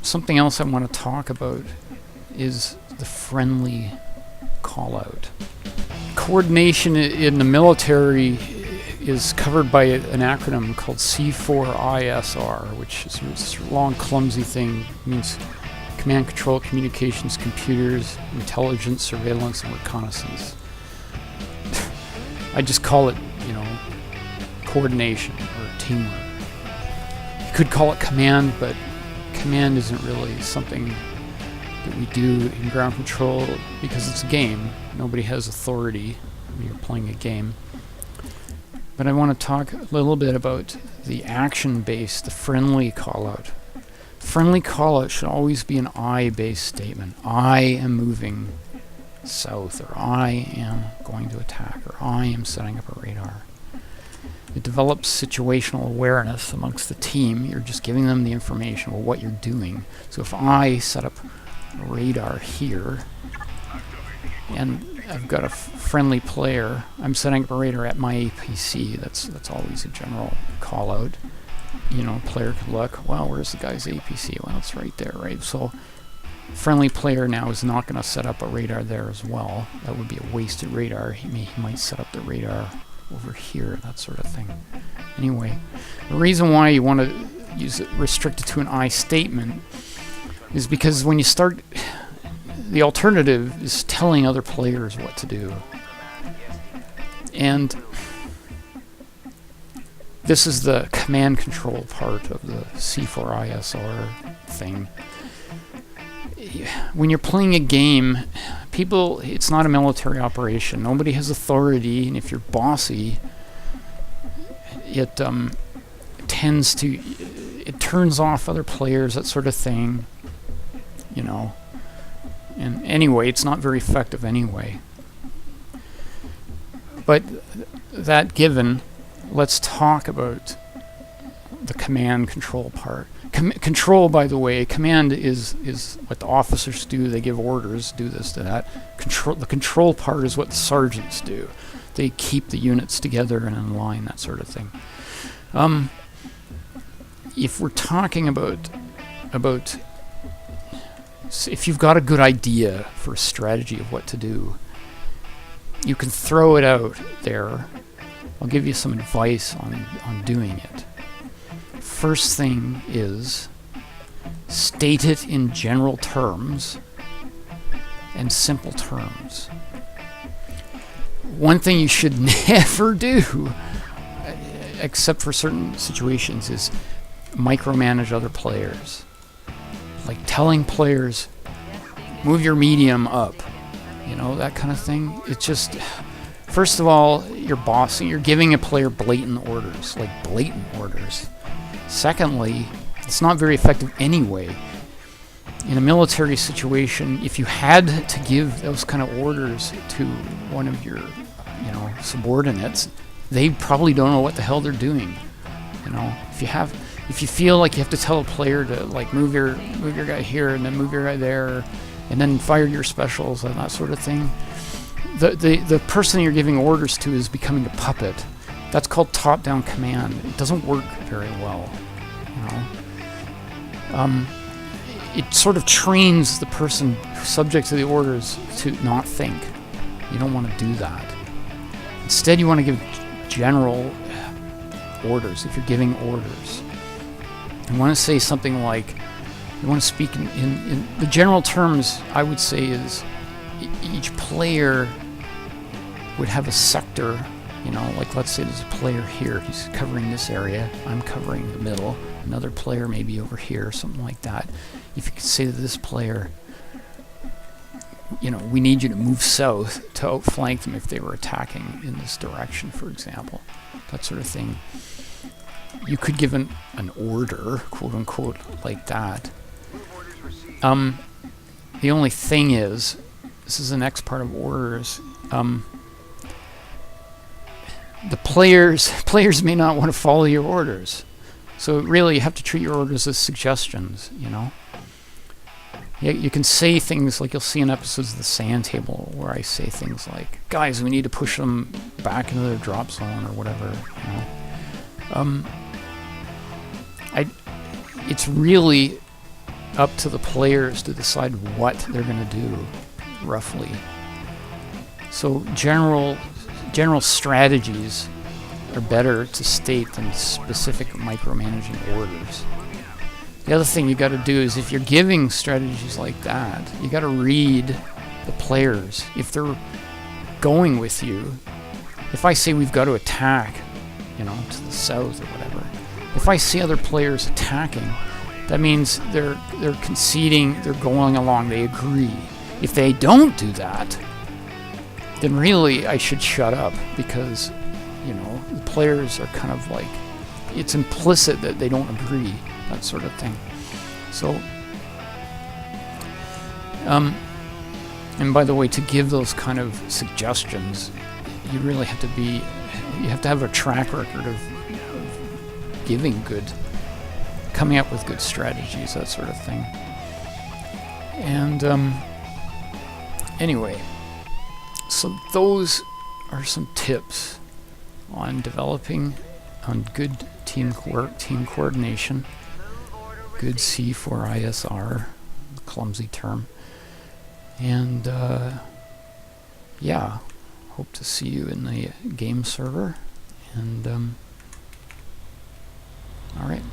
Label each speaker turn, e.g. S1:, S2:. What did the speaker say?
S1: Something else I want to talk about is the friendly call-out. Coordination in the military is covered by an acronym called C4ISR, which is this long, clumsy thing. It means command, control, communications, computers, intelligence, surveillance, and reconnaissance. I just call it, coordination or teamwork. You could call it command, but command isn't really something that we do in ground control because it's a game. Nobody has authority when you're playing a game. But I want to talk a little bit about the action-based, the friendly call-out. Friendly call-out should always be an I-based statement. I am moving south, or I am going to attack, or I am setting up a radar. It develops situational awareness amongst the team. You're just giving them the information of what you're doing. So if I set up a radar here, and I've got a friendly player, I'm setting up a radar at my APC. That's always a general call out. Player could look, well, where's the guy's APC? Well, it's right there, right? So friendly player now is not going to set up a radar there as well. That would be a wasted radar. He might set up the radar over here, that sort of thing. Anyway, the reason why you want to use it restricted to an I statement is because when you start, the alternative is telling other players what to do. And this is the command control part of the C4ISR thing. When you're playing a game, it's not a military operation. Nobody has authority, and if you're bossy, it turns off other players, that sort of thing. And anyway, it's not very effective anyway. But that given, let's talk about the command control part. Control, by the way, command is what the officers do. They give orders, do this, do that. The control part is what the sergeants do. They keep the units together and in line, that sort of thing. If we're talking about if you've got a good idea for a strategy of what to do, you can throw it out there. I'll give you some advice on doing it. First thing is, state it in general terms and simple terms. One thing you should never do, except for certain situations, is micromanage other players. Like telling players, move your medium up, that kind of thing. It's just, first of all, you're bossing, you're giving a player blatant orders. Secondly, it's not very effective anyway. In a military situation, if you had to give those kind of orders to one of your, subordinates, they probably don't know what the hell they're doing. If you feel like you have to tell a player to move your guy here and then move your guy there, and then fire your specials and that sort of thing, the person you're giving orders to is becoming a puppet. That's called top-down command. It doesn't work very well. It sort of trains the person subject to the orders to not think. You don't want to do that. Instead, you want to give general orders if you're giving orders. You want to say something like, you want to speak in the general terms, I would say, is each player would have a sector. Let's say there's a player here, he's covering this area, I'm covering the middle, another player maybe over here, something like that. If you could say to this player, we need you to move south to outflank them if they were attacking in this direction, for example, that sort of thing. You could give an order, quote unquote, like that. The only thing is, this is the next part of orders. The players may not want to follow your orders, so really you have to treat your orders as suggestions. You can say things like, you'll see in episodes of the Sand Table where I say things like, guys, we need to push them back into their drop zone or whatever. it's really up to the players to decide what they're going to do, roughly. So general strategies are better to state than specific micromanaging orders. The other thing you got to do is, if you're giving strategies like that, you got to read the players. If they're going with you, if I say we've got to attack, you know, to the south or whatever, if I see other players attacking, that means they're conceding, they're going along, they agree. If they don't do that, then really I should shut up, because, you know, the players are kind of like, it's implicit that they don't agree, that sort of thing. So, and by the way, to give those kind of suggestions, you really have to be, you have to have a track record of giving good, coming up with good strategies, that sort of thing. And anyway, so those are some tips on developing on good team coordination, good C4ISR, clumsy term. And yeah, hope to see you in the game server. And all right.